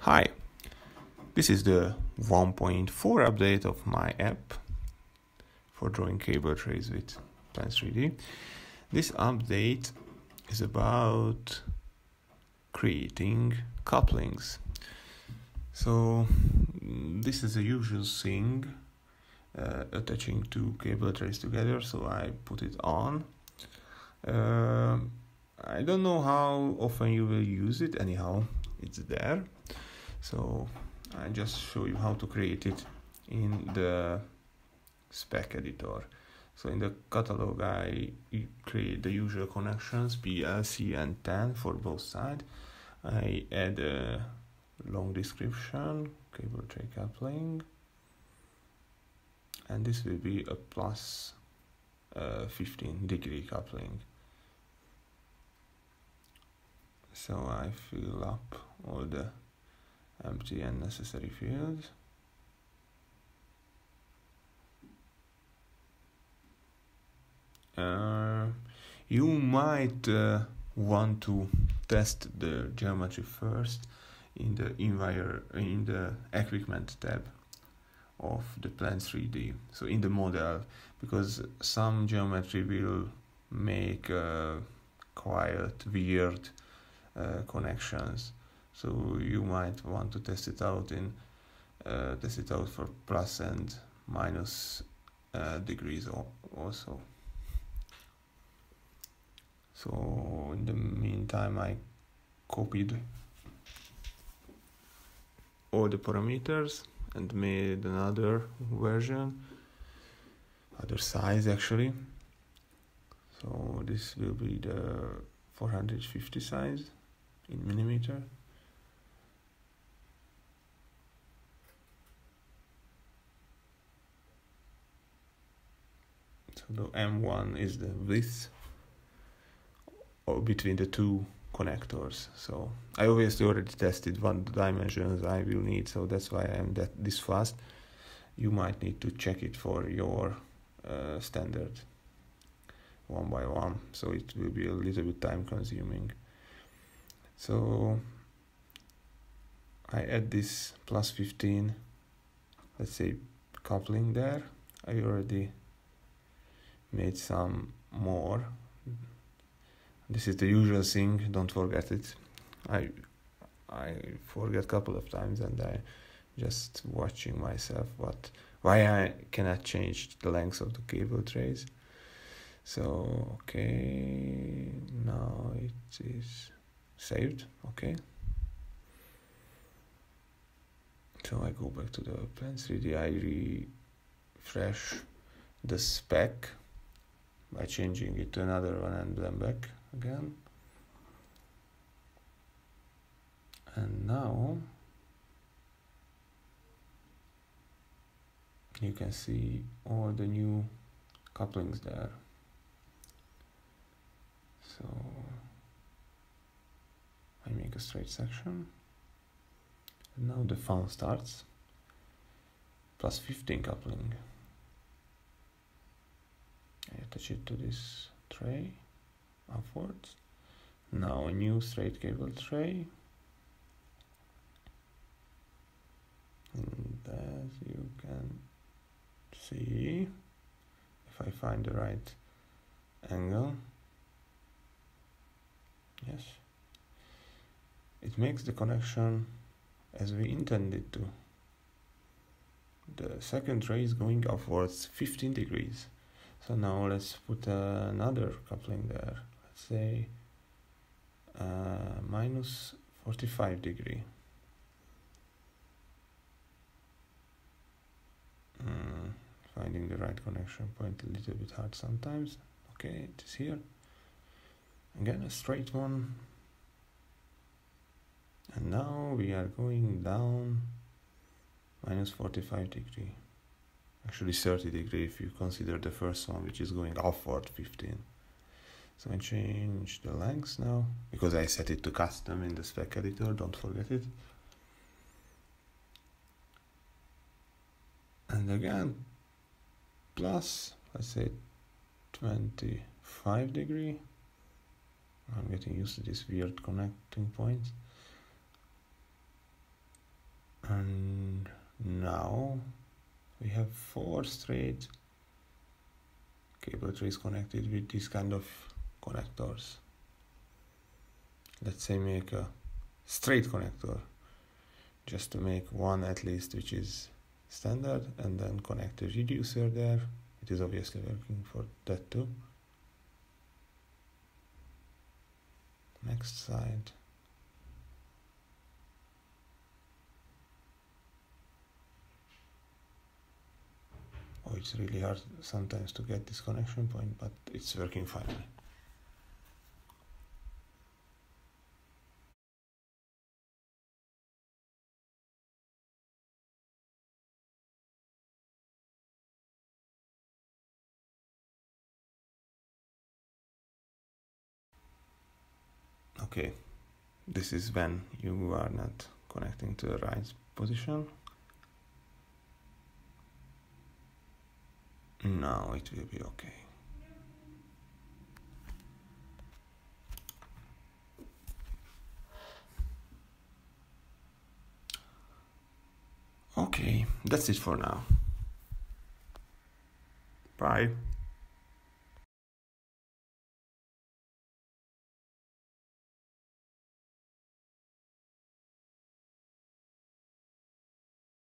Hi, this is the 1.4 update of my app for drawing cable trays with Plan 3D. This update is about creating couplings. So this is a usual thing, attaching two cable trays together, so I put it on. I don't know how often you will use it, anyhow it's there. So I just show you how to create it in the spec editor. So in the catalog I create the usual connections PLC and 10 for both sides. I add a long description, cable tray coupling, and this will be a plus 15-degree coupling. So I fill up all the empty and necessary fields. You might want to test the geometry first in the equipment tab of the Plan 3D. So in the model, because some geometry will make quite weird connections. So you might want to test it out for plus and minus degrees also. So in the meantime, I copied all the parameters and made another version, other size actually. So this will be the 450 size in millimeter. So the M1 is the width between the two connectors. So I obviously already tested what dimensions I will need, so that's why I'm this fast. You might need to check it for your standard one by one, so it will be a little bit time consuming. So I add this plus 15, let's say, coupling there. I already made some more. This is the usual thing, don't forget it. I forget a couple of times, and I just watching myself why I cannot change the length of the cable trays. So okay, now it is saved. Okay, so I go back to the Plan 3D. I refresh the spec by changing it to another one and then back again. And now you can see all the new couplings there. So I make a straight section, and now the fun starts. Plus 15 coupling. I attach it to this tray upwards. Now a new straight cable tray, and as you can see, if I find the right angle, yes, it makes the connection as we intended to. The second tray is going upwards 15 degrees. So now let's put another coupling there. Let's say minus 45 degree. Finding the right connection point a little bit hard sometimes. Okay, it is here. Again, a straight one. And now we are going down minus 45 degree. Actually 30 degree if you consider the first one, which is going upward 15. So I change the length now, because I set it to custom in the spec editor, don't forget it. And again, plus, let's say 25 degree. I'm getting used to this weird connecting point. And now we have 4 straight cable trees connected with this kind of connectors. Let's say make a straight connector, just to make one at least which is standard, and then connect a reducer there. It is obviously working for that too. Next side. Oh, it's really hard sometimes to get this connection point, but it's working finally. Okay, this is when you are not connecting to the right position. Now it will be okay. Okay, that's it for now. Bye.